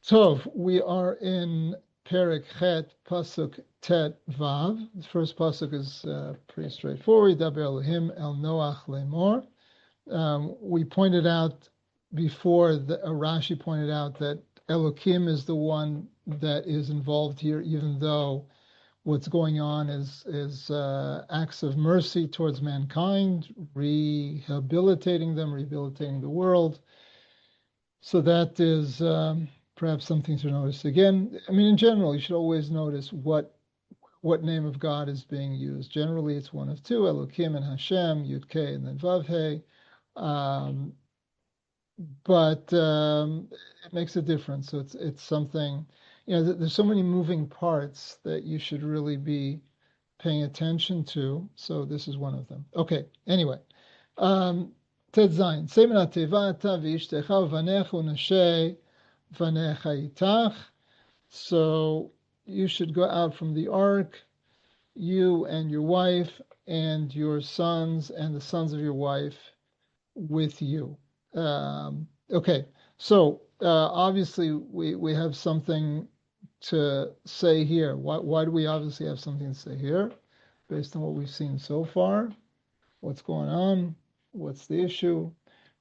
Tov, we are in Perek Chet, Pasuk Tet Vav. The first Pasuk is pretty straightforward. Daber Elohim el Noach lemor. We pointed out before, Rashi pointed out that Elokim is the one that is involved here, even though what's going on is acts of mercy towards mankind, rehabilitating them, rehabilitating the world. So that is perhaps something to notice. Again, I mean, in general, you should always notice what name of God is being used. Generally, it's one of two, Elokim and Hashem, Yud K and then Vav He. But it makes a difference. So it's something, there's so many moving parts that you should really be paying attention to. So this is one of them. Okay, anyway. Tet Zayin. Semen ateva ata v'ishtecha v'vanecha u'nashei v'vanecha itach. So you should go out from the ark, you and your wife and your sons and the sons of your wife with you. Okay, so obviously we have something to say here. Why do we obviously have something to say here? Based on what we've seen so far, what's going on, what's the issue,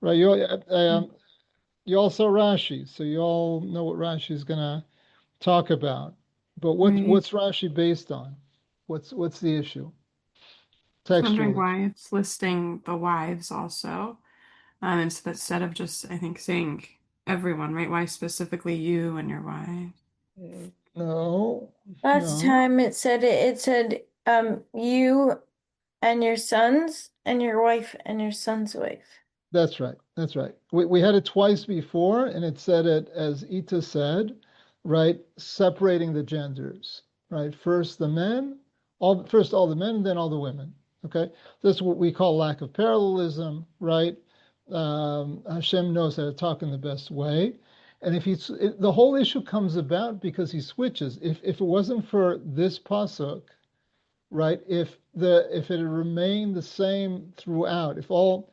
right? You all saw Rashi, so you all know what Rashi is going to talk about. But what's Rashi based on? What's the issue? I'm wondering why it's listing the wives also. Instead of just, I think, saying everyone, right? Why specifically you and your wife? No. Last time it said you and your sons and your wife and your son's wife. That's right. That's right. We had it twice before, and it said it as Ita said, right? Separating the genders, right? First the men, all the men, and then all the women. Okay, that's what we call lack of parallelism, right? Hashem knows how to talk in the best way, and the whole issue comes about because he switches. If it wasn't for this pasuk, right? If it had remained the same throughout, if all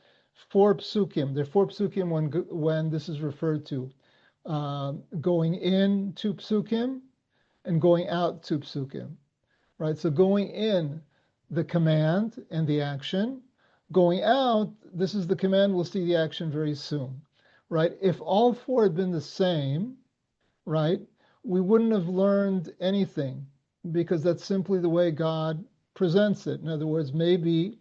four psukim, there are four psukim when this is referred to, going in to psukim and going out to psukim, right? So going in, the command and the action. Going out, this is the command, we'll see the action very soon, right? If all four had been the same, right, we wouldn't have learned anything because that's simply the way God presents it. In other words, maybe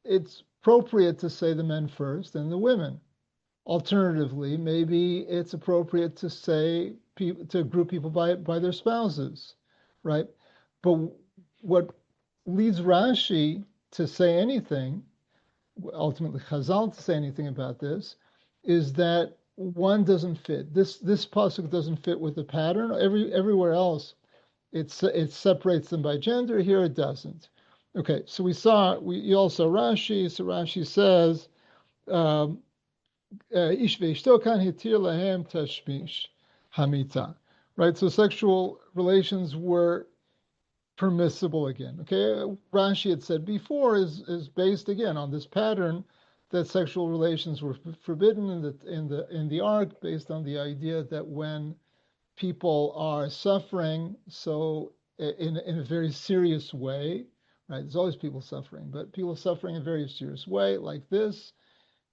it's appropriate to say the men first and the women. Alternatively, maybe it's appropriate to say to group people by their spouses, right? But what leads Rashi to say anything, ultimately Chazal to say anything about this, is that one doesn't fit. This pasuk doesn't fit with the pattern. Everywhere else, it separates them by gender. Here it doesn't. Okay, so you all saw Rashi. So Rashi says, Ish ve'ishto kan hitir lahem tashmish hamita. Right, so sexual relations were permissible again. Okay, Rashi had said before is based again on this pattern that sexual relations were forbidden in the ark, based on the idea that when people are suffering, so in a very serious way, right? There's always people suffering, but people suffering in a very serious way, like this.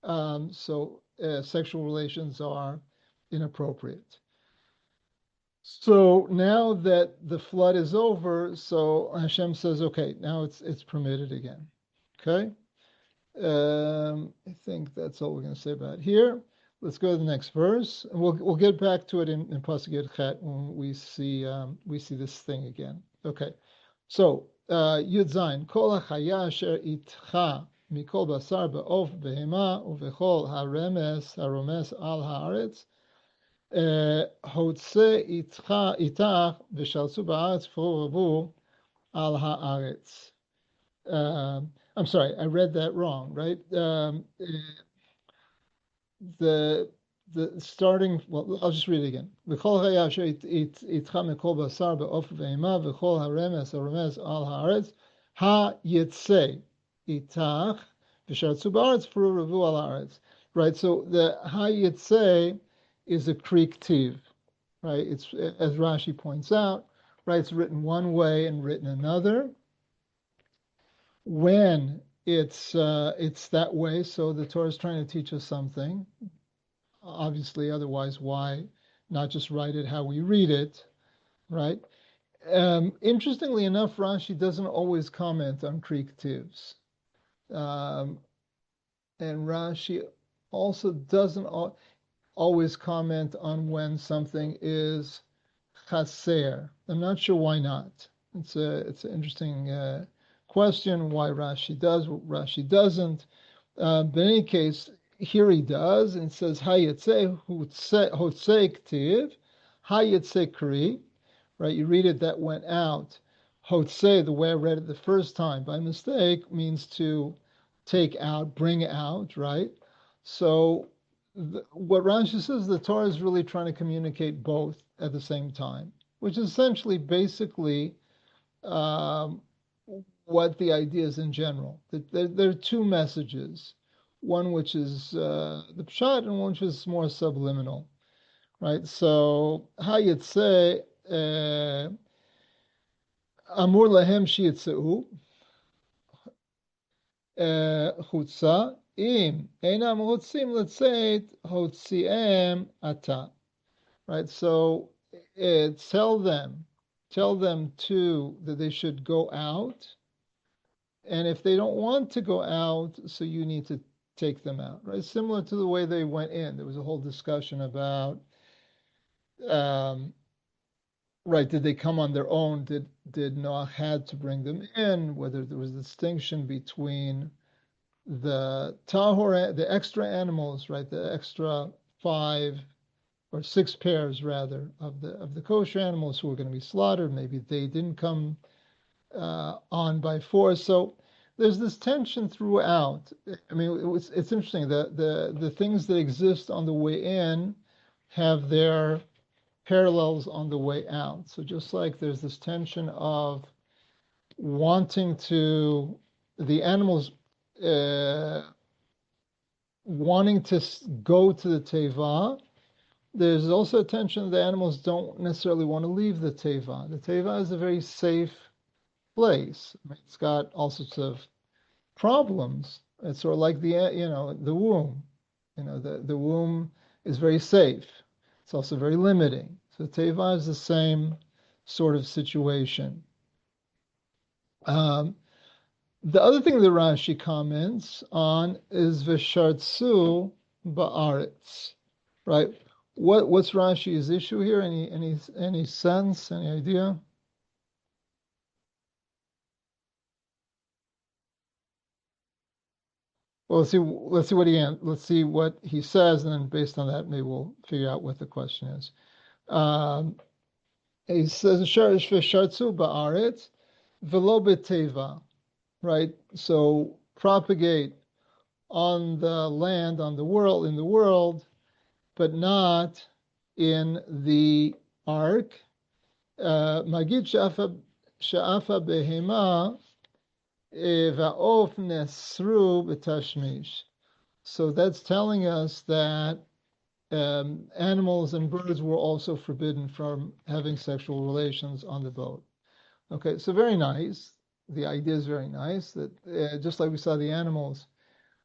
So sexual relations are inappropriate. So now that the flood is over, so Hashem says, okay, now it's permitted again. Okay, I think that's all we're going to say about here. Let's go to the next verse, and we'll get back to it in Pasuk Yud Chet when we see this thing again. Okay, so Yud Zayin, Kol hachaya asher itcha mikol basar ba'of behema uvechol haremes al haaretz. Hotze itach v'shalzu ba'aretz v'rovu al haaretz. I'm sorry, I read that wrong, right? The starting, well, I'll just read it again. V'chol haya asher itcha mikol basar ba'of v'hema v'chol haremes al haaretz ha-yitzeh itach v'shalzu ba'aretz v'rovu al haaretz. Right, so the ha-yitzeh is a Greek tiv, right? It's, as Rashi points out, right? It's written one way and written another. When it's that way, so the Torah is trying to teach us something. Obviously, otherwise, why not just write it how we read it, right? Interestingly enough, Rashi doesn't always comment on Kriyativs. Um, and Rashi also doesn't always comment on when something is chaser. I'm not sure why not. It's an interesting question why Rashi does, Rashi doesn't. But in any case, here he does, and says Hayetze Hotzei Ktiv, Hayetze Kri, right? You read it, that went out. Hotzei, the way I read it the first time by mistake, means to take out, bring out, right? So what Rashi says, the Torah is really trying to communicate both at the same time, which is essentially basically um, what the idea is in general. There are two messages, one which is the pshat and one which is more subliminal, right? So how you'd say amur lahem shiyitzeu chutza im einam hotzim letzeit hotziem ata, right? So tell them to that they should go out. And if they don't want to go out, so you need to take them out, right? Similar to the way they went in. There was a whole discussion about, right, did they come on their own? Did Noah had to bring them in? Whether there was a distinction between the tahor, the extra animals, right, the extra 5 or 6 pairs rather of the kosher animals who were going to be slaughtered. Maybe they didn't come on by force. So there's this tension throughout. I mean, it's interesting that the things that exist on the way in have their parallels on the way out. So just like there's this tension of wanting to the animals wanting to go to the teva, there's also a tension that the animals don't necessarily want to leave the teva. The teva is a very safe place. I mean, it's got all sorts of problems. It's sort of like the womb. The womb is very safe. It's also very limiting. So teva is the same sort of situation. The other thing that Rashi comments on is Vishartsu Ba'aretz, right? What's Rashi's issue here? Any sense? Any idea? Well, let's see what he says, and then based on that, maybe we'll figure out what the question is. He says Vishartsu Ba'aretz Velo B'Teva, right? So propagate on the land, on the world, in the world, but not in the ark. Magid sha'afa behema va'of nesru b'tashmish. So that's telling us that animals and birds were also forbidden from having sexual relations on the boat. Okay, so very nice. The idea is very nice that just like we saw the animals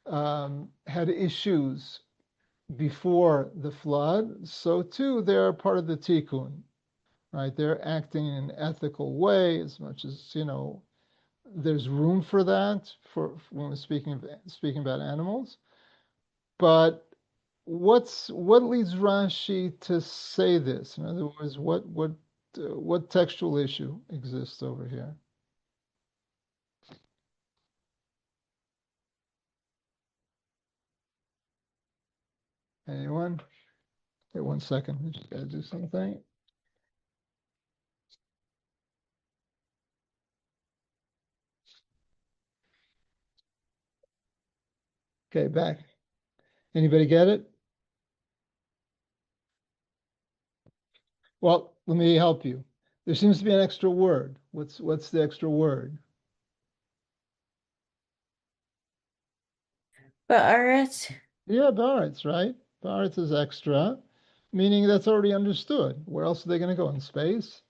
had issues before the flood, so too they're part of the tikkun, right? They're acting in an ethical way as much as, there's room for that for when we're speaking about animals. But what leads Rashi to say this? In other words, what textual issue exists over here? Anyone? Wait 1 second. I just gotta do something. Okay, back. Anybody get it? Well, let me help you. There seems to be an extra word. What's the extra word? Ba'aretz. Yeah, Baritz, right? Baritz is extra. meaning that's already understood. Where else are they going to go? In space,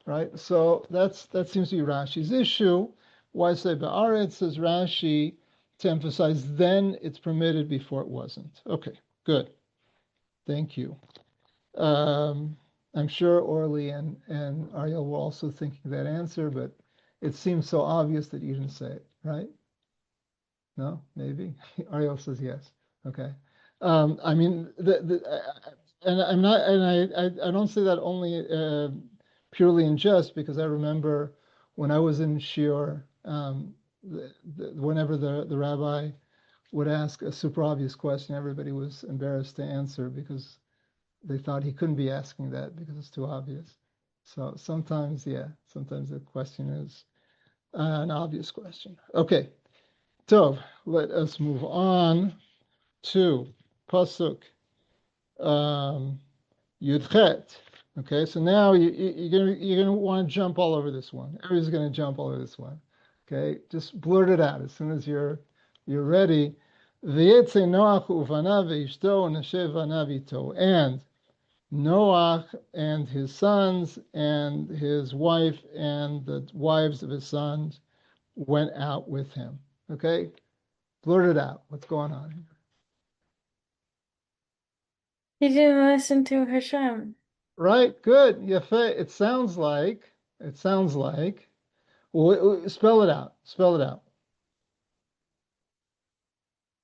right? So that seems to be Rashi's issue. Why say Ba'aretz, says Rashi, to emphasize then it's permitted before it wasn't. Okay, good. Thank you. I'm sure Orly and Ariel were also thinking that answer, but it seems so obvious that you didn't say it, right? No, maybe. Ariel says yes. Okay. I mean, and I'm not, and I don't say that only purely in jest, because I remember when I was in Shiur, whenever the rabbi would ask a super obvious question, everybody was embarrassed to answer because they thought he couldn't be asking that because it's too obvious. So sometimes, yeah, sometimes the question is an obvious question. Okay, so let us move on to Pasuk Yudchet. Okay, so now you're gonna want to jump all over this one. Everybody's gonna jump all over this one. Okay, just blurt it out as soon as you're ready. V'yetze Noach uvanav ve'ishto nashev vanav ito. And Noach and his sons and his wife and the wives of his sons went out with him. Okay, blurt it out. What's going on here? He didn't listen to Hashem. Right, good. Yafe. It sounds like, well, spell it out. Spell it out.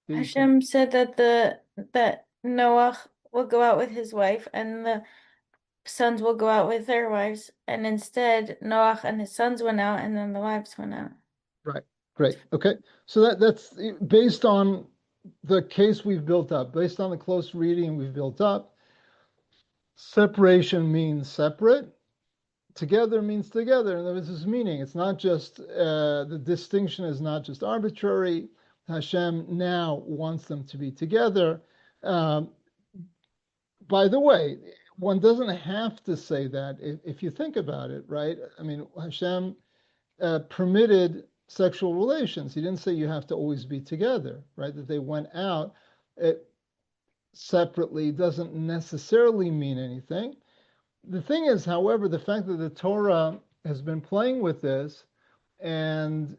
Hashem said that Noach will go out with his wife and the sons will go out with their wives, and instead Noach and his sons went out and then the wives went out. Right, great. Okay, so that's based on the case we've built up, based on the close reading we've built up. Separation means separate. Together means together, and there is this meaning. It's not just the distinction is not just arbitrary. Hashem now wants them to be together. By the way, one doesn't have to say that if you think about it, right? I mean, Hashem permitted sexual relations. He didn't say you have to always be together, right? That they went out separately doesn't necessarily mean anything. The thing is, however, the fact that the Torah has been playing with this and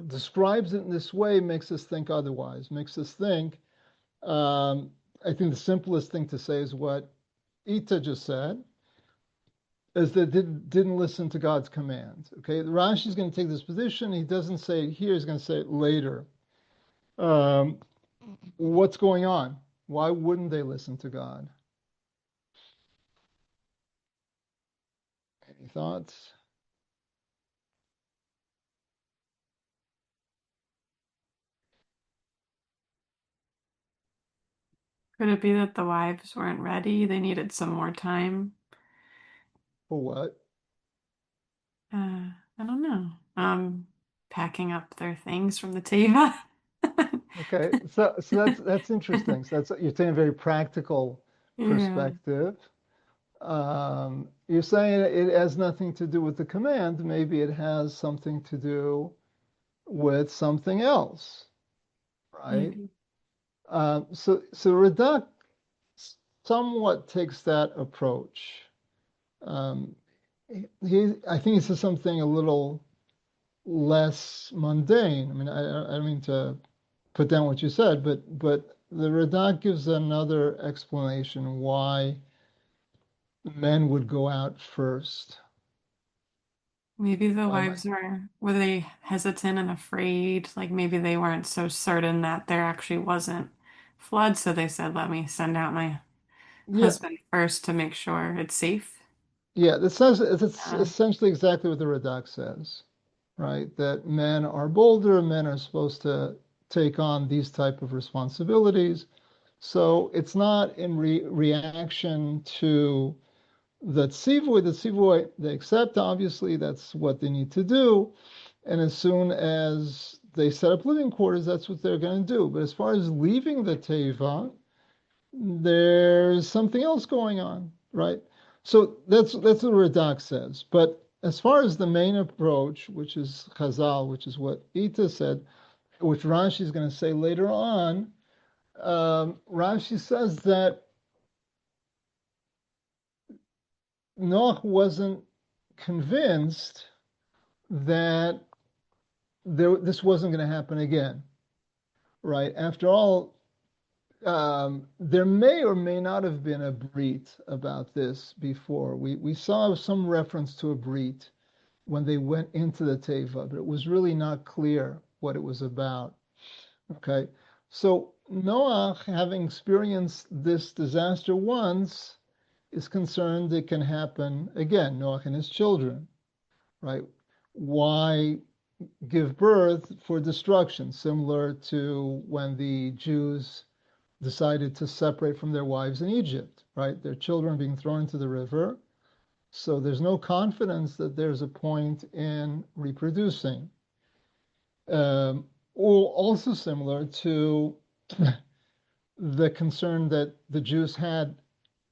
describes it in this way makes us think otherwise, makes us think, I think the simplest thing to say is what Ita just said, is that didn't listen to God's command. Okay, Rashi is going to take this position. He doesn't say it here, he's going to say it later. What's going on? Why wouldn't they listen to God? Any thoughts? Could it be that the wives weren't ready? They needed some more time? For what? I don't know. Packing up their things from the teva. Okay, so that's interesting. So that's you're saying a very practical Yeah, perspective. You're saying it has nothing to do with the command. Maybe it has something to do with something else, right? maybe. So Radak somewhat takes that approach. I think he says something a little less mundane. I mean, I don't mean to put down what you said, but the Radak gives another explanation why men would go out first. Maybe the Why wives were they hesitant and afraid? Like maybe they weren't so certain that there actually wasn't flood, so they said, "Let me send out my Yeah, husband first to make sure it's safe." yeah. That says it's Uh, essentially exactly what the Radak says, right? That men are bolder, men are supposed to take on these type of responsibilities. So it's not in reaction to the tzivoy they accept, obviously, that's what they need to do. And as soon as they set up living quarters, that's what they're going to do. But as far as leaving the teva, there's something else going on, right? So that's what Radak says. But as far as the main approach, which is Chazal, which is what Ita said, which Rashi is going to say later on, Rashi says that Noach wasn't convinced that this wasn't going to happen again, right? After all, there may or may not have been a brit about this before. We saw some reference to a brit when they went into the teva, but it was really not clear what it was about. Okay, so Noach, having experienced this disaster once, is concerned it can happen again. Noach and his children, right? Why give birth for destruction, similar to when the Jews decided to separate from their wives in Egypt, right? Their children being thrown into the river. So there's no confidence that there's a point in reproducing. Or also similar to the concern that the Jews had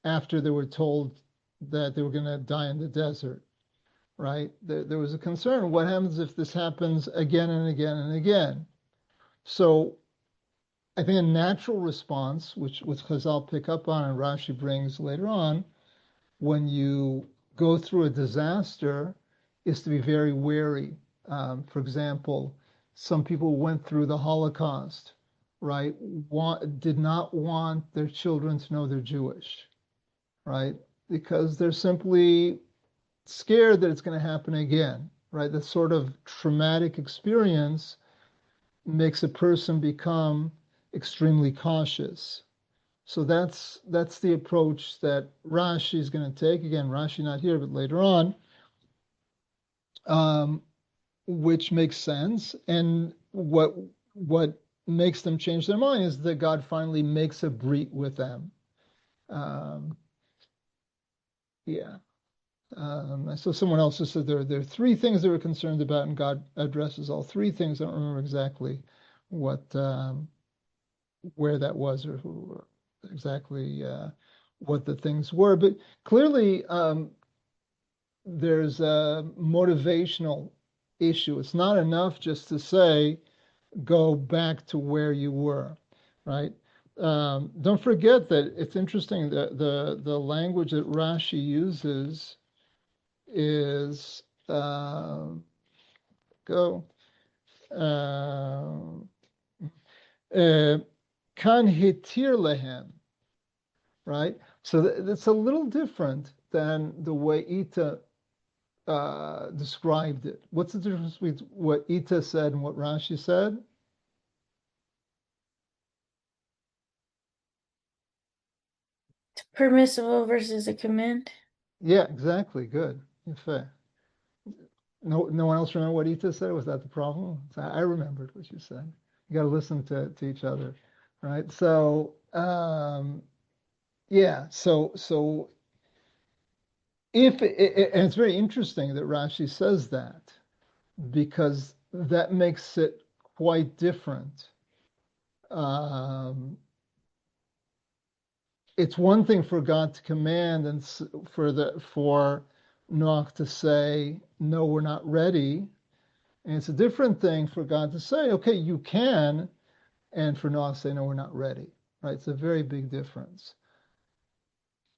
after they were told that they were going to die in the desert, right? There was a concern. What happens if this happens again and again and again? So I think a natural response, which Chazal pick up on and Rashi brings later on, when you go through a disaster, is to be very wary. For example, some people went through the Holocaust, right? Did not want their children to know they're Jewish, right? Because they're simply scared that it's going to happen again, right? That sort of traumatic experience makes a person become extremely cautious. So that's the approach that Rashi is going to take. Again, Rashi not here, but later on, which makes sense. And what makes them change their mind is that God finally makes a brit with them. I saw someone else who said there are three things they were concerned about, and God addresses all three things. I don't remember exactly what where that was or exactly what the things were, but clearly there's a motivational issue. It's not enough just to say go back to where you were, right? Don't forget that it's interesting that the language that Rashi uses is kan hitir lehem, right? So that's a little different than the way Ita described it. What's the difference between what Ita said and what Rashi said? It's permissible versus a command. Yeah, exactly. Good. No one else remember what Ita said? Was that the problem? I remembered what you said. You got to listen to each other, right? So yeah, so if and it's very interesting that Rashi says that, because that makes it quite different. It's one thing for God to command and for Noach to say, no, we're not ready. And it's a different thing for God to say, okay, you can, and for Noach to say, no, we're not ready. Right? It's a very big difference.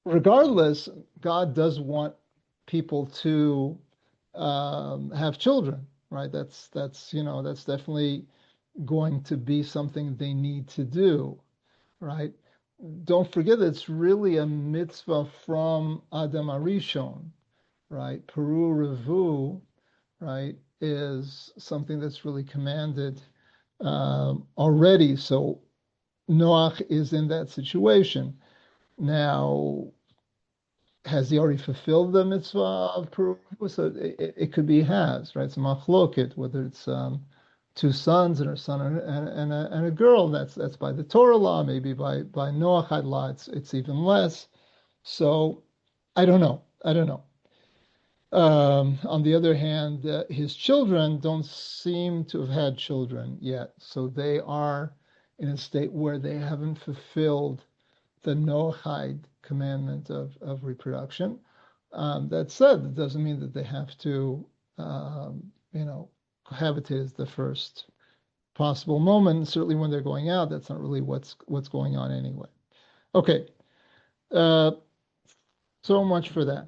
Regardless, God does want people to have children, right? That's definitely going to be something they need to do, right? Don't forget that it's really a mitzvah from Adam Arishon, right? Peru Revu, right, is something that's really commanded already. So Noach is in that situation. Now, has he already fulfilled the mitzvah of Peru? So it could be he has, right? It's a machloket, whether it's two sons and a son and a girl. That's by the Torah law. Maybe by Noachide law, it's even less. So I don't know. On the other hand, his children don't seem to have had children yet, so they are in a state where they haven't fulfilled the Noachide commandment of reproduction. That said, it doesn't mean that they have to, cohabitate as the first possible moment. Certainly, when they're going out, that's not really what's going on anyway. Okay, so much for that.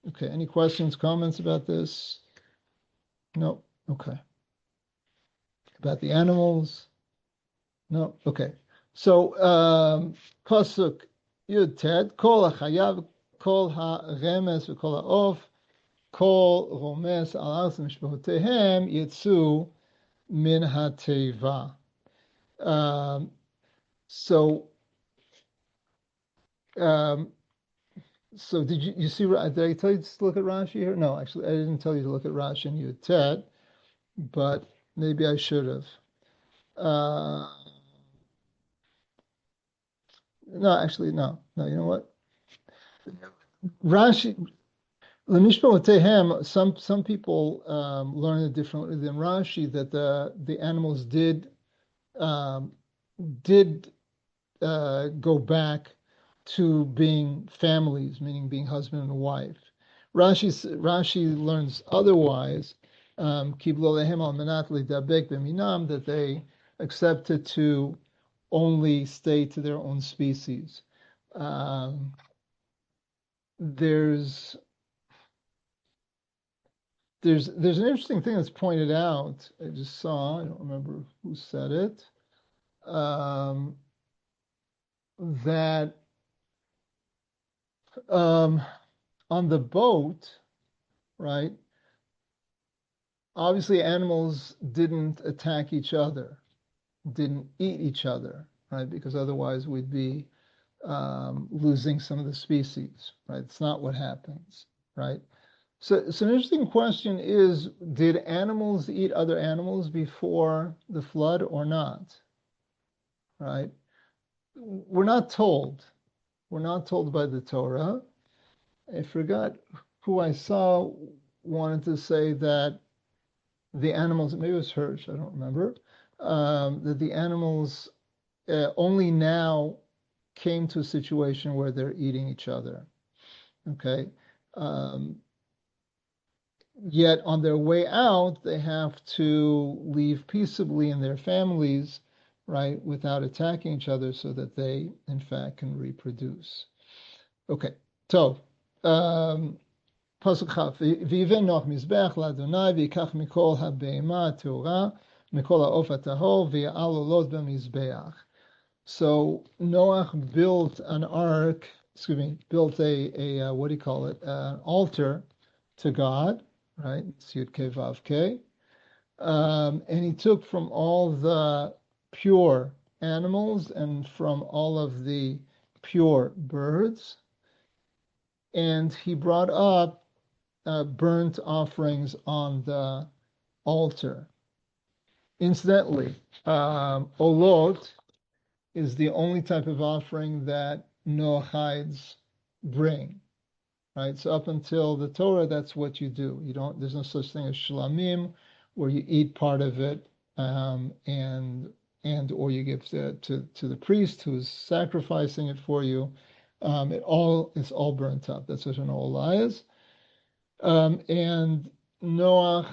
Okay, any questions, comments about this? No, okay. About the animals? No, okay. So, Pasuk Yud Tet, Kol HaChayav, Kol HaRemes, V'Kol HaOf, Kol Romes Al Aretz Mishpachotehem, Yitzu Min HaTeva. So, so did you see? Did I tell you to look at Rashi here? No, actually, I didn't tell you to look at Rashi in Yud Tet, but maybe I should have. No, actually, no. You know what? Rashi, Lemishpachotehem. Some people learn it differently than Rashi. That the animals did go back to being families, meaning being husband and wife. Rashi learns otherwise. That they accepted to only stay to their own species. There's an interesting thing that's pointed out. I just saw. I don't remember who said it. That on the boat, right? Obviously, animals didn't attack each other, didn't eat each other, right? Because otherwise we'd be losing some of the species, right? It's not what happens, right? So an interesting question is, did animals eat other animals before the flood or not, right? We're not told. We're not told by the Torah. I forgot who I saw wanted to say that the animals, maybe it was Hirsch, I don't remember, that the animals only now came to a situation where they're eating each other. Okay. Yet on their way out, they have to leave peaceably in their families, right, without attacking each other so that they, in fact, can reproduce. Okay. So, פסוק כ' ויבן נוח מזבח לאדוני ויקח מכל הבהמה הטהורה מכל העוף הטהור ויעל עולות במזבח. So Noach built an ark, built a what do you call it, an altar to God, right? Yud Kei Vav Kei. And he took from all the pure animals and from all of the pure birds, and he brought up burnt offerings on the altar. Incidentally, olot is the only type of offering that Noachides bring, right? So up until the Torah, that's what you do. You don't. There's no such thing as shlamim, where you eat part of it, and or you give to the priest who's sacrificing it for you. It's all burnt up. That's what an olah is. And Noach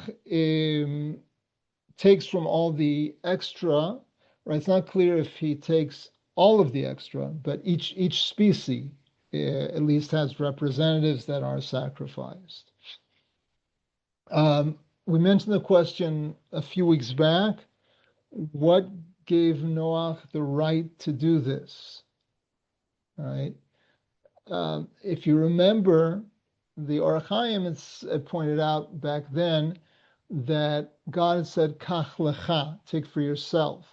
takes from all the extra, right? It's not clear if he takes all of the extra, but each species at least has representatives that are sacrificed. We mentioned the question a few weeks back. What gave Noach the right to do this? Right? If you remember, the Or HaChaim pointed out back then that God had said, Kach lecha, take for yourself,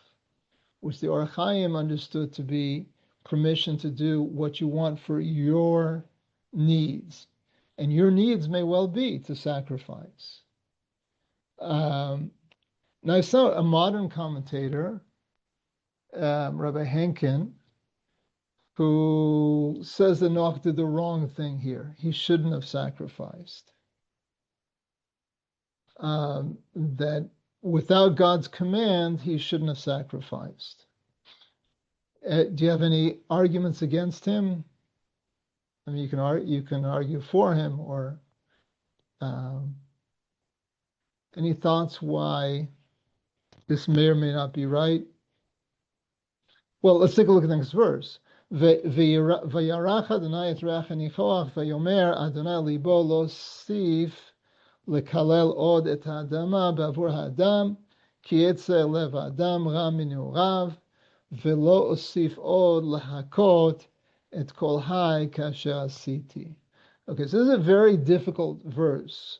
which the Or HaChaim understood to be permission to do what you want for your needs. And your needs may well be to sacrifice. Now, I saw a modern commentator, Rabbi Henkin, who says that Noach did the wrong thing here. He shouldn't have sacrificed. That without God's command, he shouldn't have sacrificed. Do you have any arguments against him? I mean, you can argue for him, or any thoughts why this may or may not be right? Well, let's take a look at the next verse. וירח אדוני את ריח הניחוח ויאמר אדוני ליבו לא הוסיף לקלל עוד את האדמה בעבור האדם כי יצא לב האדם רע מנעוריו ולא אוסיף עוד להכות את כל חי כאשר עשיתי. Okay, so this is a very difficult verse.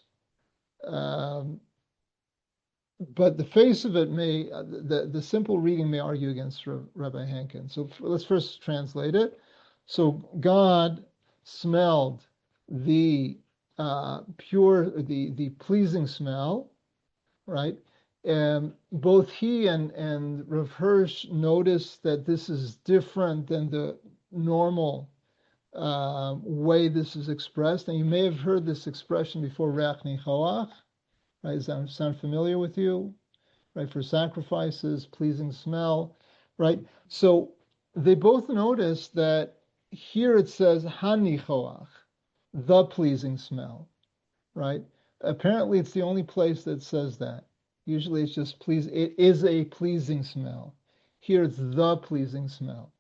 But the face of it may, the simple reading may argue against Rabbi Hankin. So let's first translate it. So God smelled the the pleasing smell, right? And both he and Rav Hirsch noticed that this is different than the normal way this is expressed. And you may have heard this expression before, Reach Nichoach. Right, does that sound familiar with you? Right, for sacrifices, pleasing smell, right? So they both notice that here it says hanichoach, the pleasing smell, right? Apparently it's the only place that says that. Usually it's just please, it is a pleasing smell. Here it's the pleasing smell,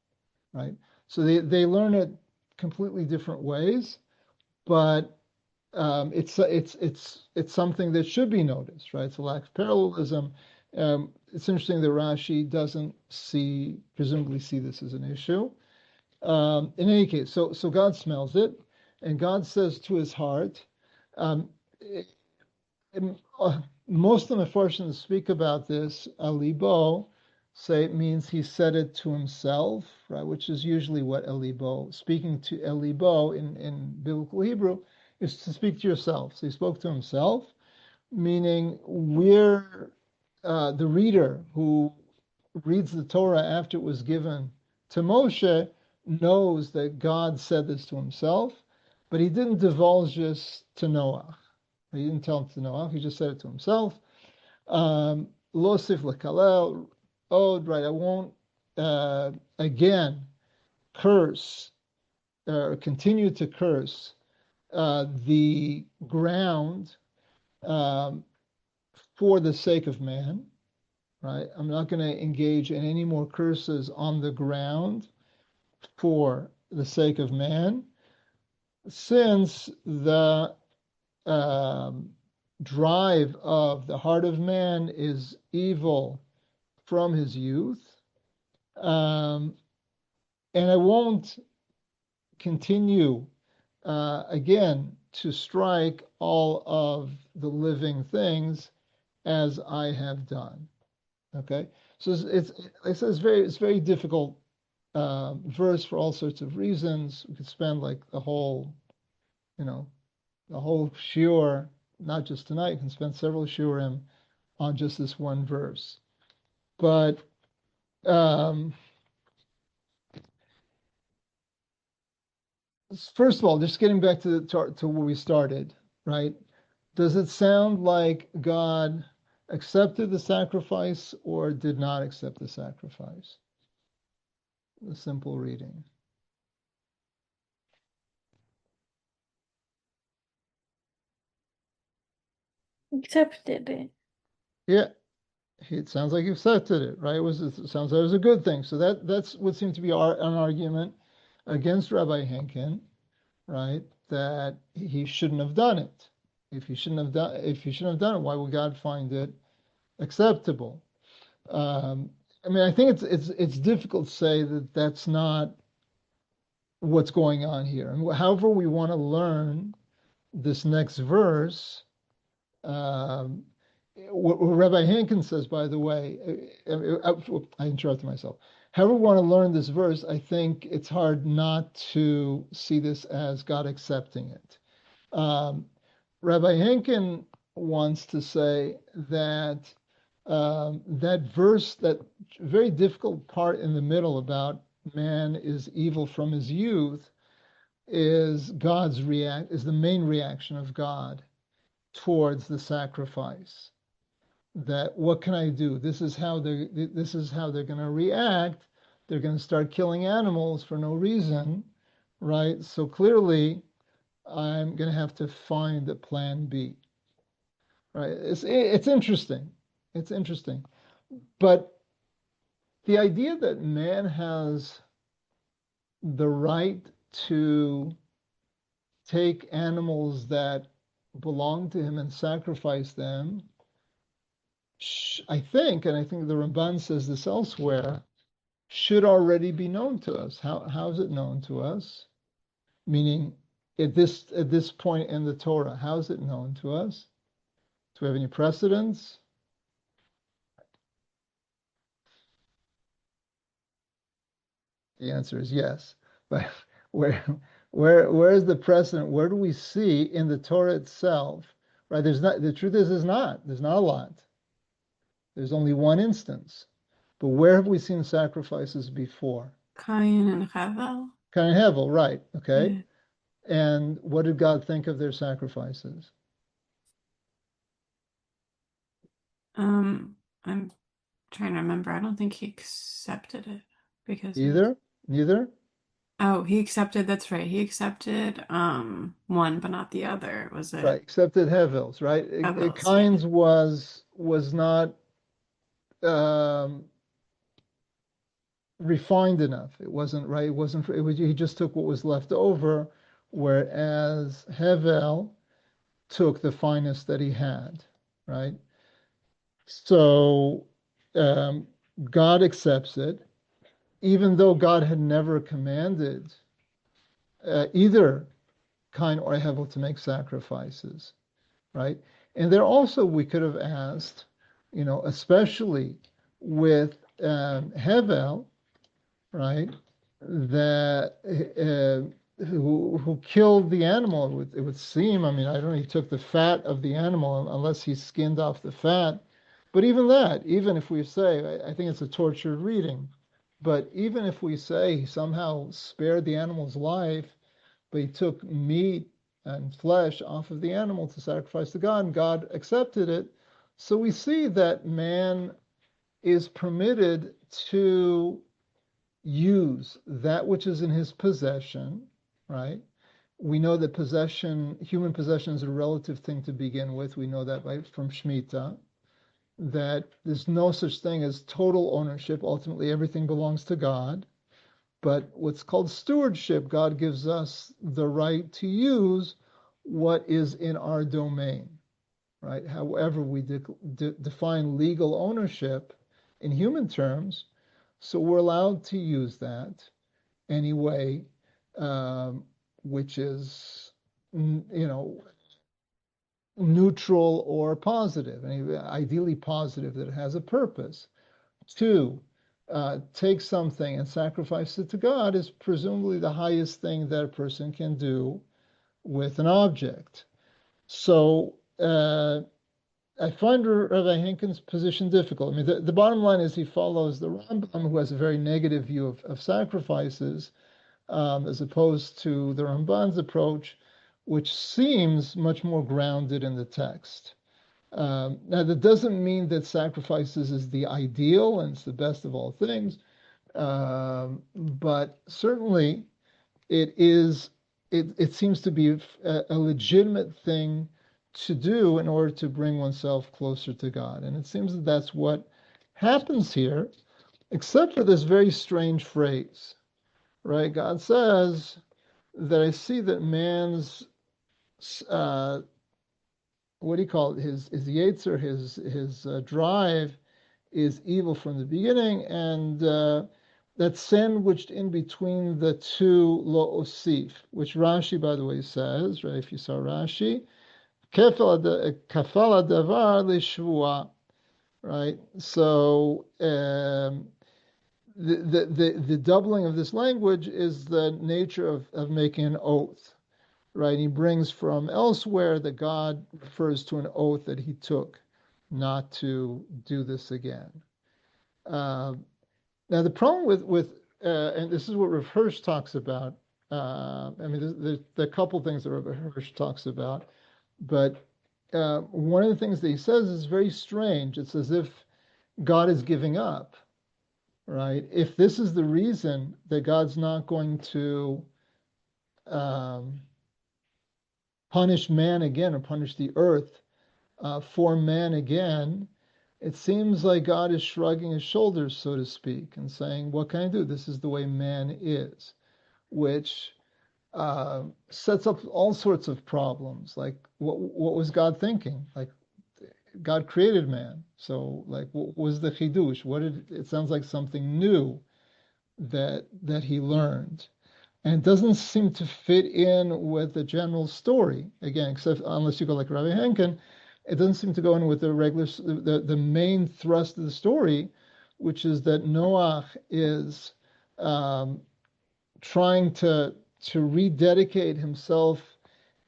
right? So they learn it completely different ways, but it's something that should be noticed, right? It's a lack of parallelism. It's interesting that Rashi doesn't presumably see this as an issue. In any case, so God smells it, and God says to his heart. Most of the Mefarshim speak about this. Alibo say it means he said it to himself, right? Which is usually what Elibo, speaking to Elibo in biblical Hebrew, is to speak to yourself. So he spoke to himself, meaning we're the reader who reads the Torah after it was given to Moshe knows that God said this to himself, but he didn't divulge this to Noah. He didn't tell him to Noah. He just said it to himself. Losif lekalel od, right? I won't again curse or continue to curse the ground for the sake of man, right? I'm not going to engage in any more curses on the ground for the sake of man, since the drive of the heart of man is evil from his youth. And I won't continue again to strike all of the living things as I have done. Okay, so it's very difficult verse for all sorts of reasons. We could spend like the whole shiur, not just tonight. You can spend several shiurim on just this one verse. But first of all, just getting back to where we started, right? Does it sound like God accepted the sacrifice or did not accept the sacrifice? The simple reading. Accepted it. Yeah, it sounds like he accepted it, right? It sounds like it was a good thing. So that's what seems to be an argument against Rabbi Henkin, right? That he shouldn't have done it. If he shouldn't have done it, why would God find it acceptable? I mean, I think it's difficult to say that that's not what's going on here. And however we want to learn this next verse, what Rabbi Hankin says, by the way, I interrupted myself. However we want to learn this verse, I think it's hard not to see this as God accepting it. Rabbi Hankin wants to say that that verse, that very difficult part in the middle about man is evil from his youth, is the main reaction of God towards the sacrifice. That what can I do? This is how they're going to react. They're going to start killing animals for no reason, right? So clearly, I'm going to have to find a plan B. Right? It's interesting. It's interesting, but the idea that man has the right to take animals that belong to him and sacrifice them, I think, and I think the Ramban says this elsewhere, should already be known to us. How is it known to us? Meaning, at this point in the Torah, how is it known to us? Do we have any precedents? The answer is yes. But where where is the precedent? Where do we see in the Torah itself? Right? There's not. The truth is, there's not. There's not a lot. There's only one instance. But where have we seen sacrifices before? Cain and Hevel. Cain and Hevel, right? Okay. Yeah. And what did God think of their sacrifices? I'm trying to remember. I don't think he accepted it because Neither? Oh, he accepted, that's right. He accepted one but not the other. Was it? Right, accepted Hevel's, right? Hevel's, Cain's was not refined enough. It wasn't right. He just took what was left over, whereas Hevel took the finest that he had, right? So God accepts it, even though God had never commanded either Cain or Hevel to make sacrifices, right? And there also we could have asked, especially with Hevel, right, that who killed the animal. It would seem, I mean, I don't know, he took the fat of the animal unless he skinned off the fat. But even that, even if we say, I think it's a tortured reading, but even if we say he somehow spared the animal's life, but he took meat and flesh off of the animal to sacrifice to God, and God accepted it. So we see that man is permitted to use that which is in his possession, right? We know that human possession is a relative thing to begin with. We know that from Shemitah, that there's no such thing as total ownership. Ultimately, everything belongs to God. But what's called stewardship, God gives us the right to use what is in our domain, right? However, we define legal ownership in human terms, so we're allowed to use that anyway, which is, neutral or positive, and ideally positive, that it has a purpose. Two, take something and sacrifice it to God is presumably the highest thing that a person can do with an object. So I find Rabbi Henkin's position difficult. I mean, the bottom line is he follows the Rambam, who has a very negative view of sacrifices, as opposed to the Ramban's approach, which seems much more grounded in the text. Now, that doesn't mean that sacrifices is the ideal and it's the best of all things, but certainly it is. It seems to be a legitimate thing to do in order to bring oneself closer to God, and it seems that that's what happens here, except for this very strange phrase, right? God says that I see that man's what do you call it? His yetzer, his drive is evil from the beginning, and that's sandwiched in between the two lo osif, which Rashi, by the way, says, right? If you saw Rashi, kafal davar lishvua, right? So the doubling of this language is the nature of making an oath. Right, he brings from elsewhere that God refers to an oath that he took not to do this again. Now, the problem with and this is what Rav Hirsch talks about. I mean, there's a couple things that Rav Hirsch talks about, but one of the things that he says is very strange. It's as if God is giving up, right? If this is the reason that God's not going to punish man again or punish the earth for man again, it seems like God is shrugging his shoulders, so to speak, and saying, what can I do? This is the way man is, which sets up all sorts of problems. Like, what was God thinking? Like, God created man, so like, what was the chidush? It sounds like something new that he learned, and it doesn't seem to fit in with the general story. Again, except unless you go like Rabbi Henkin, it doesn't seem to go in with the main thrust of the story, which is that Noach is trying to rededicate himself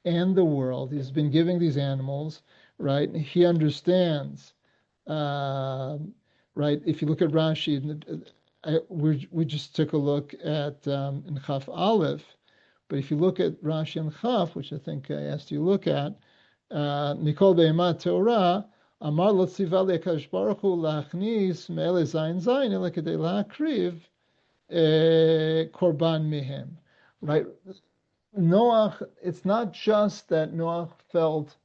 and the world. He's been giving these animals, right? He understands, right? If you look at Rashi, we just took a look at in Chaf Aleph, but if you look at Rashi and Chaf, which I think I asked you to look at, Mikol Be'emat Torah, Amar lo tziva le'akadosh baruch hu lachnis me'ele zayin zayin ela kedei la'akriv korban mihem, right? Noach, it's not just that Noach felt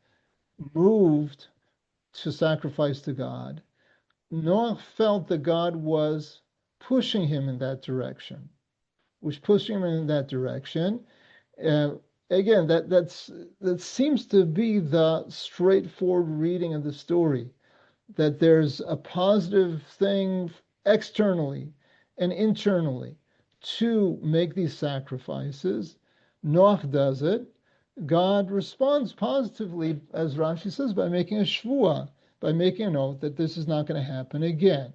moved to sacrifice to God. Noach felt that God was pushing him in that direction, Uh, Again, that seems to be the straightforward reading of the story, that there's a positive thing externally and internally to make these sacrifices. Noach does it. God responds positively, as Rashi says, by making a shvuah, by making a note that this is not going to happen again,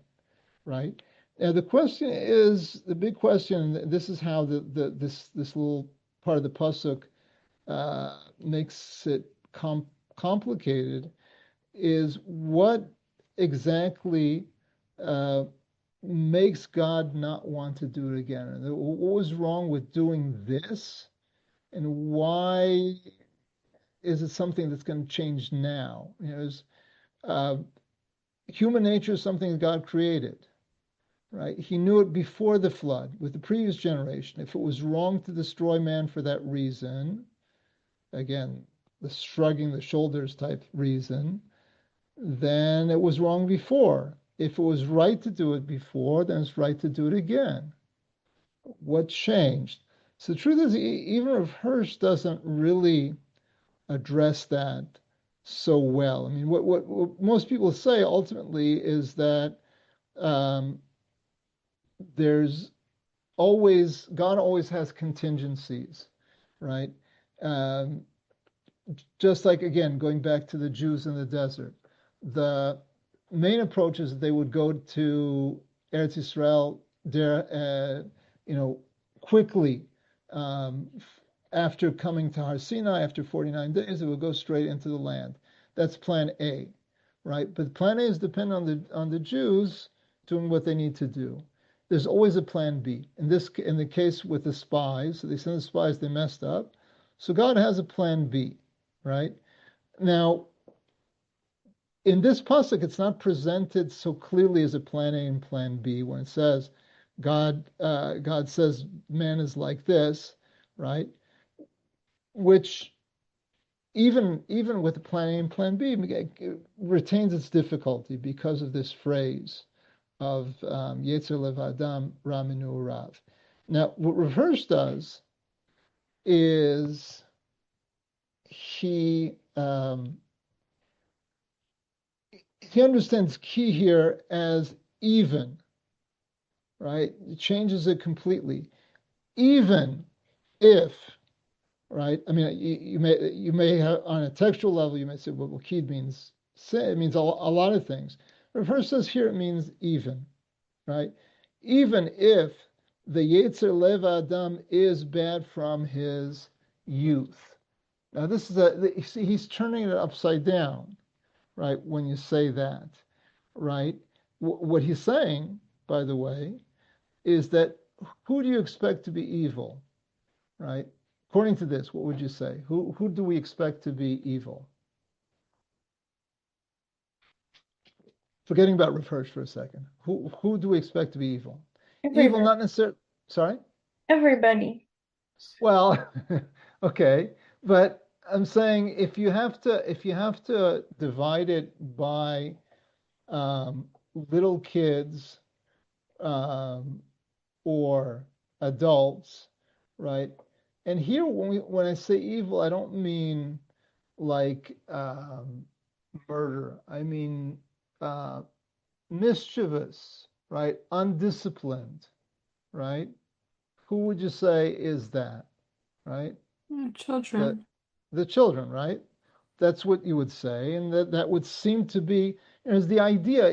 right? Now the question is, the big question, and this is how this little part of the pasuk makes it complicated, is what exactly makes God not want to do it again? What was wrong with doing this? And why is it something that's going to change now? Uh, Human nature is something that God created, right? He knew it before the flood with the previous generation. If it was wrong to destroy man for that reason, again, the shrugging the shoulders type reason, then it was wrong before. If it was right to do it before, then it's right to do it again. What changed? So the truth is, even if Hirsch doesn't really address that so well. I mean, what most people say ultimately is that um, there's God always has contingencies, right? Um, just like, again, going back to the Jews in the desert, the main approach is that they would go to Eretz Yisrael there, quickly. Um, After coming to Har Sinai, after 49 days, it would go straight into the land. That's plan A, right? But plan A is dependent on the Jews doing what they need to do. There's always a plan B. In the case with the spies, so they sent the spies, they messed up. So God has a plan B, right? Now, in this pasuk, it's not presented so clearly as a plan A and plan B when it says God says man is like this, right? Which even with the plan A and plan B, it retains its difficulty because of this phrase of Yetzer Lev Adam Ra Minu Rav. Now, what Rav Hirsch does is he understands key here as even, right? It changes it completely. Even if, right? I mean, you may have, on a textual level, you may say, well, kid means say. It means a lot of things. Rav Hirsch says here it means even, right? Even if the Yetzer Lev Adam is bad from his youth. Now this is he's turning it upside down, right? When you say that, right? What he's saying, by the way, is that who do you expect to be evil, right? According to this, what would you say? Who do we expect to be evil? Forgetting about Rav Hirsch for a second. Who do we expect to be evil? Everybody. Evil, not necessarily. Sorry. Everybody. Well, okay, but I'm saying if you have to divide it by little kids or adults, right? And here, when I say evil, I don't mean like murder. I mean uh, mischievous, right? Undisciplined, right? Who would you say is that, right? The Children. the children, right? That's what you would say, and that would seem to be is the idea.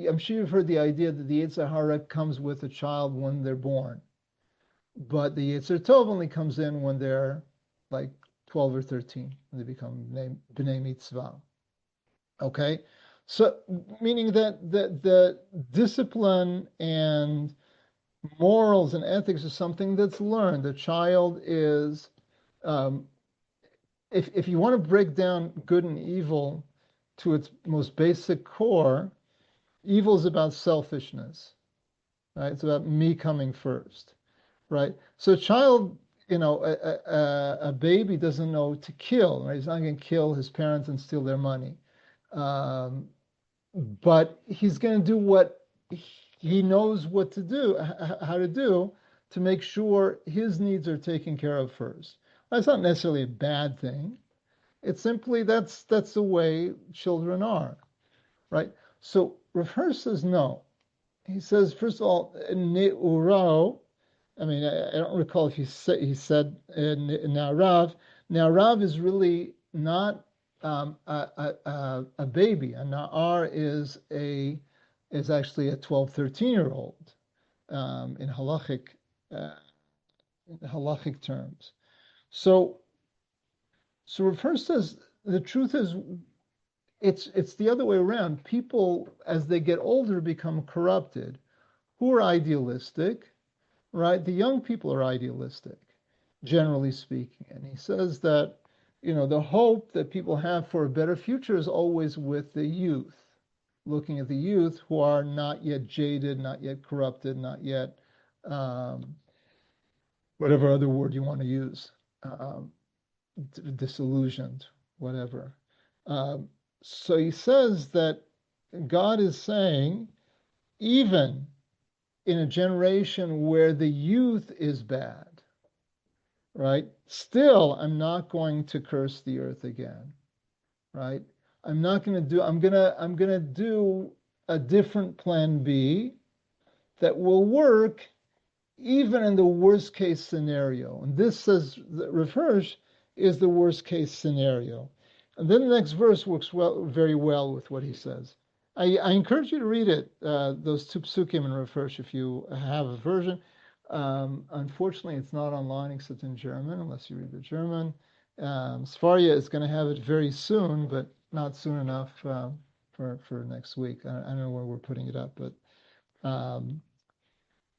I'm sure you've heard the idea that the Yetzer Hara comes with a child when they're born, but the Yetzer Tov only comes in when they're like 12 or 13, when they become B'nai Mitzvah. Okay, so meaning that the discipline and morals and ethics is something that's learned. The child is, um, if you want to break down good and evil to its most basic core, evil is about selfishness, right? It's about me coming first, right? So a child, a baby doesn't know to kill, right? He's not going to kill his parents and steal their money. Um, but he's going to do what he knows what to do, how to do to make sure his needs are taken care of first. That's not necessarily a bad thing. It's simply that's the way children are, right? So Rav Hirsch says no. He says first of all, ne'uro. I mean, I don't recall if he said na'arav. Na'arav is really not a baby. A na'ar is actually a 12, 13-year-old in halachic terms. So Rav Hirsch says the truth is it's the other way around. People, as they get older, become corrupted. Who are idealistic, right? The young people are idealistic, generally speaking. And he says that, the hope that people have for a better future is always with the youth, looking at the youth who are not yet jaded, not yet corrupted, not yet whatever other word you want to use, um, disillusioned, whatever. Um, so he says that God is saying, even in a generation where the youth is bad, right? Still, I'm not going to curse the earth again, right? I'm not going to do. I'm gonna do a different plan B that will work even in the worst case scenario. And this says that Rav Hirsch is the worst case scenario. And then the next verse works very well with what he says. I encourage you to read it, those two psukim in Rav Hirsch, if you have a version. Unfortunately, it's not online except in German, unless you read the German. Sfaria is going to have it very soon, but not soon enough for next week. I don't know where we're putting it up, um,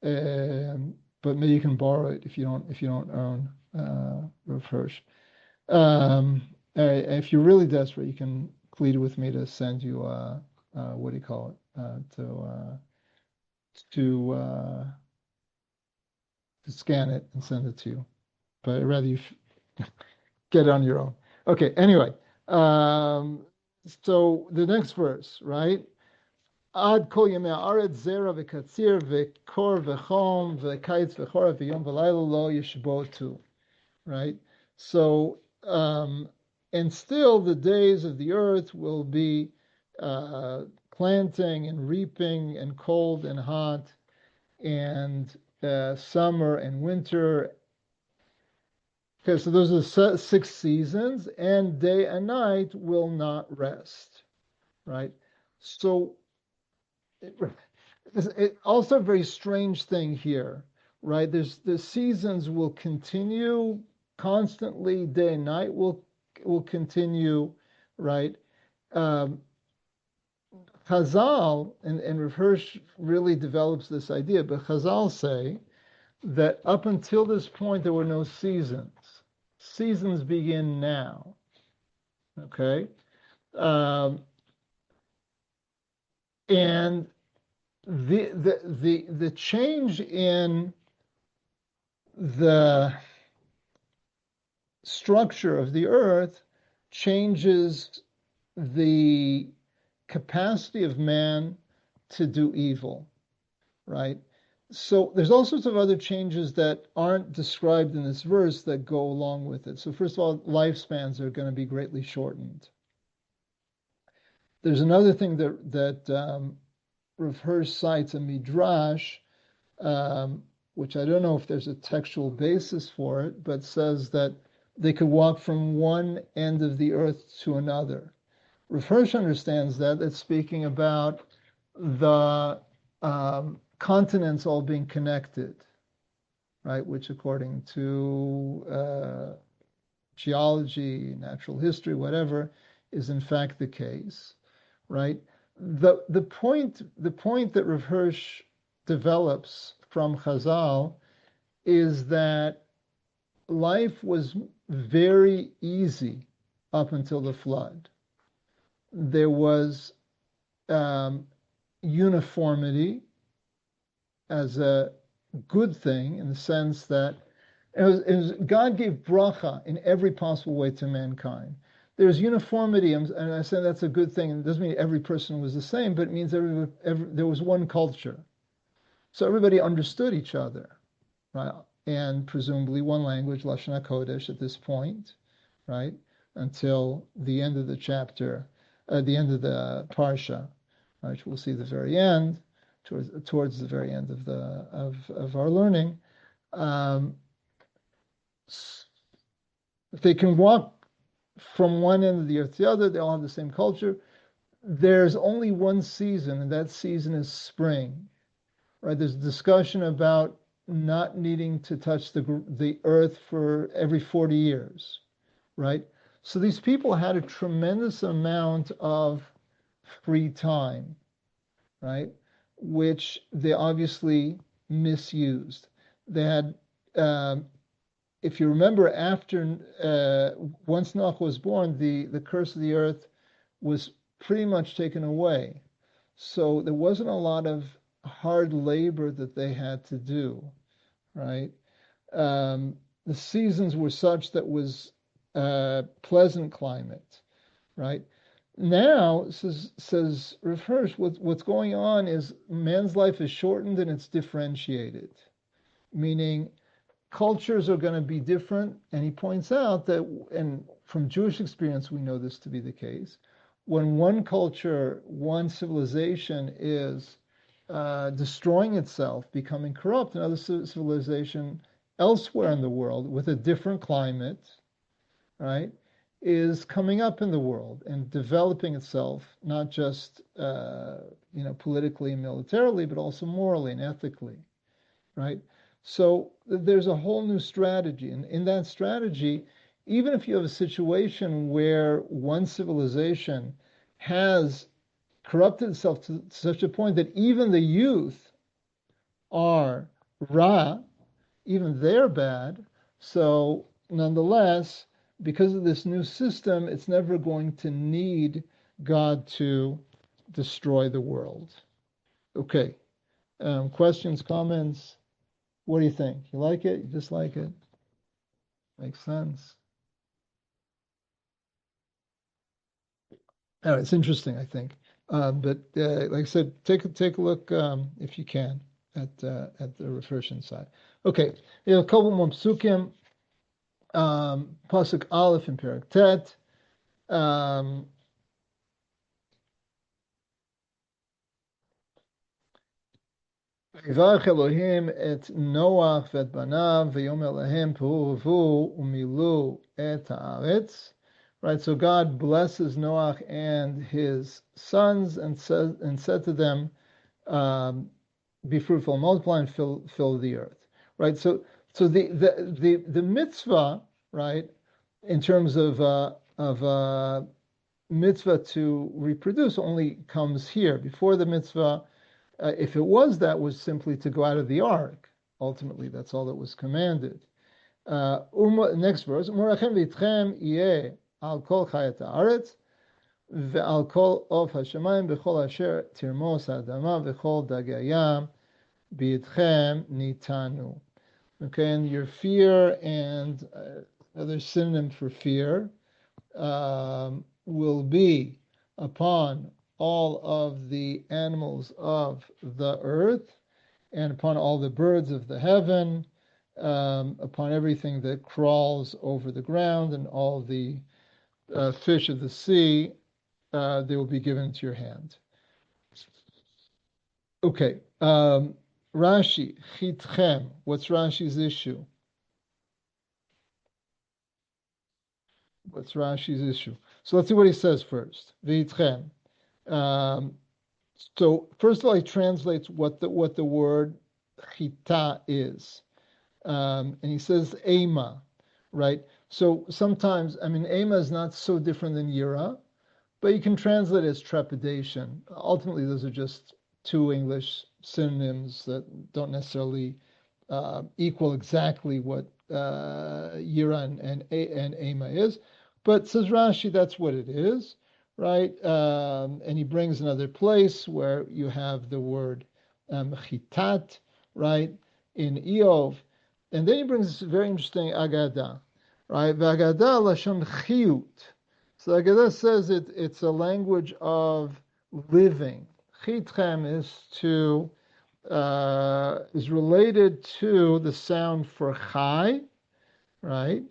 but maybe you can borrow it if you don't own Rav Hirsch. If you're really desperate, you can plead with me to send you what do you call it to scan it and send it to you. But I'd rather you get it on your own. Okay. Anyway, so the next verse, right? Ad kol yemei haaretz zera v'katzir v'kor v'chom v'kayitz v'chora v'yom v'layla lo yishbotu, right? So, and still the days of the earth will be planting and reaping and cold and hot and summer and winter. Okay, so those are the 6 seasons, and day and night will not rest, right? So it also a very strange thing here, right? The seasons will continue constantly, day and night will continue, right? Chazal, and Rav Hirsch really develops this idea, but Chazal say that up until this point there were no seasons. Seasons begin now. Okay, and the change in the structure of the earth changes the capacity of man to do evil, right? So there's all sorts of other changes that aren't described in this verse that go along with it. So first of all, lifespans are going to be greatly shortened. There's another thing that Rav Hirsch cites a midrash, which I don't know if there's a textual basis for it, but says that they could walk from one end of the earth to another. Rav Hirsch understands that it's speaking about the continents all being connected, right? Which, according to geology, natural history, whatever, is in fact the case, right? The point that Rav Hirsch develops from Chazal is that life was very easy up until the flood. There was uniformity as a good thing in the sense that God gave bracha in every possible way to mankind. There's uniformity, and I say that's a good thing. It doesn't mean every person was the same, but it means there was one culture. So everybody understood each other, right? And presumably one language, Lashon HaKodesh, at this point, right? Until the end of the chapter, the end of the parsha, which we'll see the very end, towards the very end of our learning. If they can walk from one end of the earth to the other, they all have the same culture. There's only one season, and that season is spring, right? There's discussion about not needing to touch the earth for every 40 years, right? So these people had a tremendous amount of free time, right? Which they obviously misused. They had, if you remember, after once Noach was born, the curse of the earth was pretty much taken away. So there wasn't a lot of hard labor that they had to do, right? The seasons were such that was pleasant climate, right? Now, says Rav Hirsch, what's going on is man's life is shortened and it's differentiated, meaning cultures are going to be different. And he points out that, and from Jewish experience, we know this to be the case, when one culture, one civilization is destroying itself, becoming corrupt, another civilization elsewhere in the world with a different climate, right, is coming up in the world and developing itself, not just politically and militarily, but also morally and ethically, right? So there's a whole new strategy, and in that strategy, even if you have a situation where one civilization has corrupted itself to such a point that even the youth are ra, even they're bad, so nonetheless, because of this new system, it's never going to need God to destroy the world. Okay. Questions, comments? What do you think? You like it? You dislike it? Makes sense. Oh, it's interesting, I think. But like I said, take a look if you can at the refreshen side. Okay, a couple more psukim. Pasuk Aleph in Perek Tet. Yivarech Elohim et Noach v'et banav v'yomer lahem peru v'vu umilu et haaretz. Right, so God blesses Noach and his sons and said to them, "Be fruitful, multiply, and fill the earth." Right, so the mitzvah, right, in terms of mitzvah to reproduce only comes here. Before the mitzvah, if it was simply to go out of the ark. Ultimately, that's all that was commanded. Next verse, Morachem v'itchem yeh al kol chayat haaretz ve'al kol of hashemayim b'chol asher tirmos ha'adama v'chol dagei hayam b'yitchem nitanu. Okay, and your fear and other synonym for fear will be upon all of the animals of the earth, and upon all the birds of the heaven, upon everything that crawls over the ground, and all the fish of the sea, they will be given into your hand. Okay, Rashi, chitchem. What's Rashi's issue? What's Rashi's issue? So let's see what he says first. V'itchem. So first of all, he translates what the word chita is, and he says ema, right? So sometimes, I mean, ema is not so different than yira, but you can translate it as trepidation. Ultimately, those are just two English synonyms that don't necessarily equal exactly what yira and ema is. But says Rashi, that's what it is, right? And he brings another place where you have the word chitat, right, in Eov. And then he brings this very interesting agada, right? V'agada lashon chiyut. So Agada says it's a language of living. Chitchem is related to the sound for chai, right?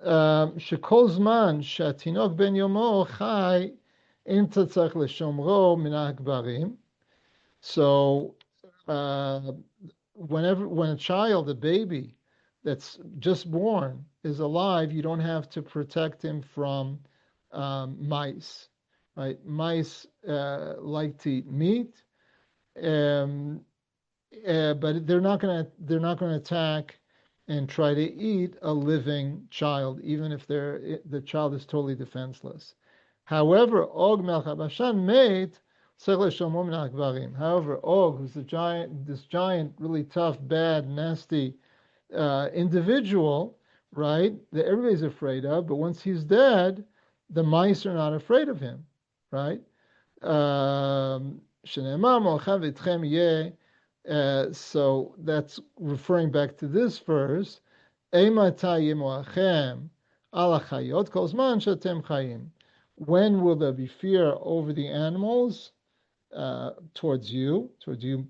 Shekol zman shatinok ben yomo chai im tatzach leshomro min ha'akbarim. So when a child, a baby that's just born, is alive, you don't have to protect him from mice, right? Mice like to eat meat, but they're not going to attack and try to eat a living child, even if the child is totally defenseless. However, Og Melech Bashan made. However, Og, who's this giant, really tough, bad, nasty individual, right, that everybody's afraid of, but once he's dead, the mice are not afraid of him, right? So that's referring back to this verse. When will there be fear over the animals towards you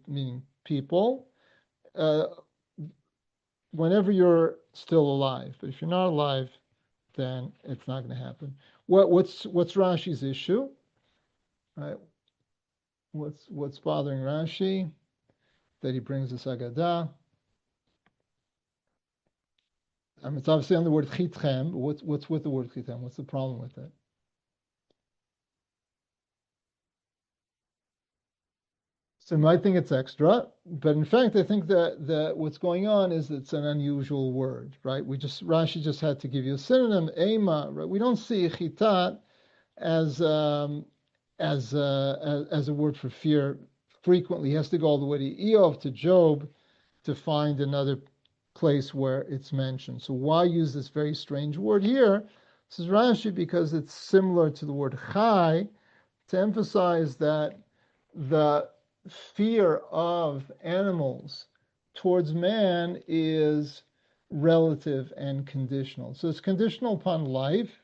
meaning people, whenever you're still alive? But if you're not alive, then it's not going to happen. What's Rashi's issue? Right? What's bothering Rashi? That he brings this Agadah. It's obviously on the word chitchem. What's with the word chitchem? What's the problem with it? So you might think it's extra, but in fact, I think that what's going on is it's an unusual word, right? Rashi just had to give you a synonym, ema, right? We don't see chitat as a word for fear frequently. He has to go all the way to Eov, to Job, to find another place where it's mentioned. So why use this very strange word here? This is Rashi because it's similar to the word chai, to emphasize that the fear of animals towards man is relative and conditional. So it's conditional upon life,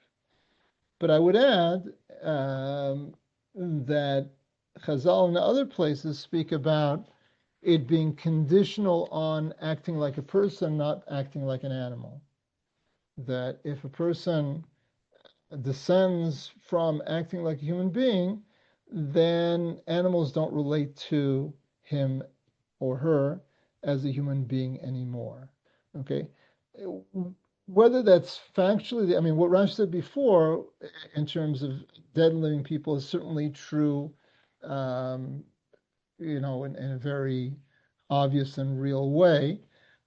but I would add that Chazal and other places speak about it being conditional on acting like a person, not acting like an animal. That if a person descends from acting like a human being, then animals don't relate to him or her as a human being anymore. Okay? Whether that's factually, I mean, what Rashi said before in terms of dead and living people is certainly true, in a very obvious and real way.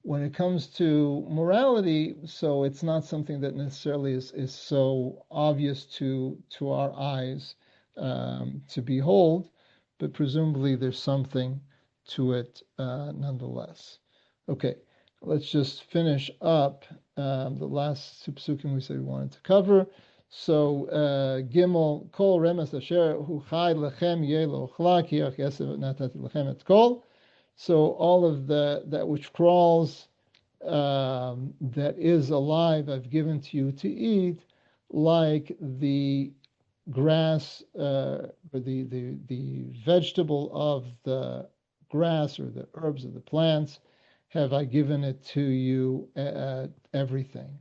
When it comes to morality, so it's not something that necessarily is so obvious to our eyes to behold, but presumably there's something to it nonetheless. Okay, let's just finish up the last psukim we said we wanted to cover. So Gimel Kol Remes Asher Hu Chai Lechem Yelo Chlak Yach Yesev Natati Lechem Et Kol. So all of that which crawls, that is alive, I've given to you to eat, like the grass, or the vegetable of the grass or the herbs or the plants, have I given it to you everything,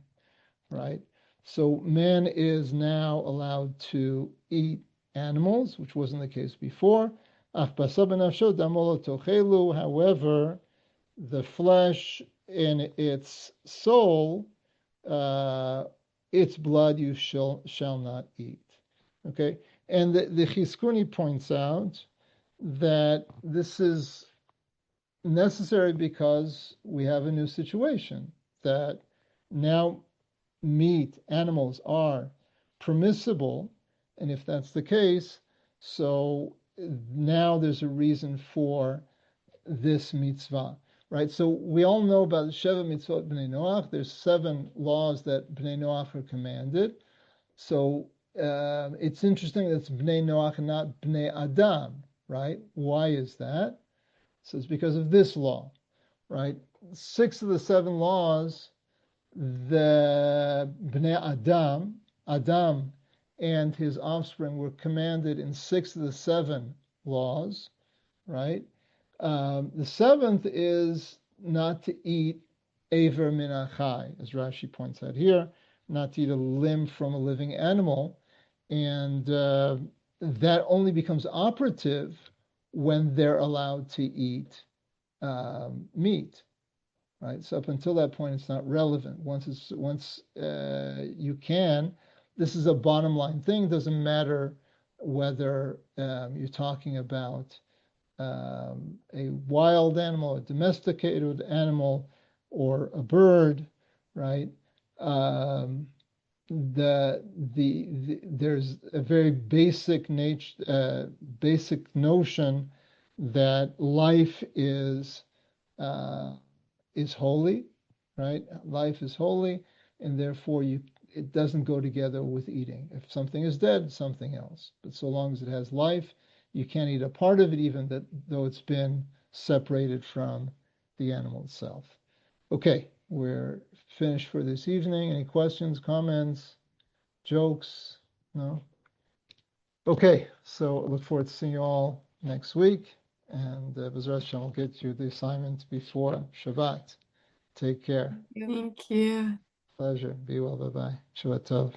right? So man is now allowed to eat animals, which wasn't the case before. However, the flesh in its soul, its blood you shall not eat. Okay, and the Chizkuni points out that this is necessary because we have a new situation, that now animals are permissible, and if that's the case, so now there's a reason for this mitzvah, right? So we all know about the Sheva mitzvot Bnei Noach. There's 7 laws that Bnei Noach are commanded. So it's interesting that it's Bnei Noach and not Bnei Adam, right? Why is that? So it's because of this law, right? 6 of the 7 laws, the Bnei Adam and his offspring were commanded in 6 of the 7 laws, right? The 7th is not to eat aver min achai, as Rashi points out here, not to eat a limb from a living animal, and that only becomes operative when they're allowed to eat meat, right? So up until that point, it's not relevant. Once you can, this is a bottom line thing. It doesn't matter whether you're talking about a wild animal, a domesticated animal, or a bird, right? There's a very basic notion that life is holy, right? Life is holy, and therefore it doesn't go together with eating. If something is dead, it's something else. But so long as it has life, you can't eat a part of it, even though it's been separated from the animal itself. Okay, we're finished for this evening. Any questions, comments, jokes? No? Okay, so I look forward to seeing you all next week. And B'ezras Hashem will get you the assignment before Shabbat. Take care. Thank you. Pleasure. Be well. Bye-bye. Shabbat Tov.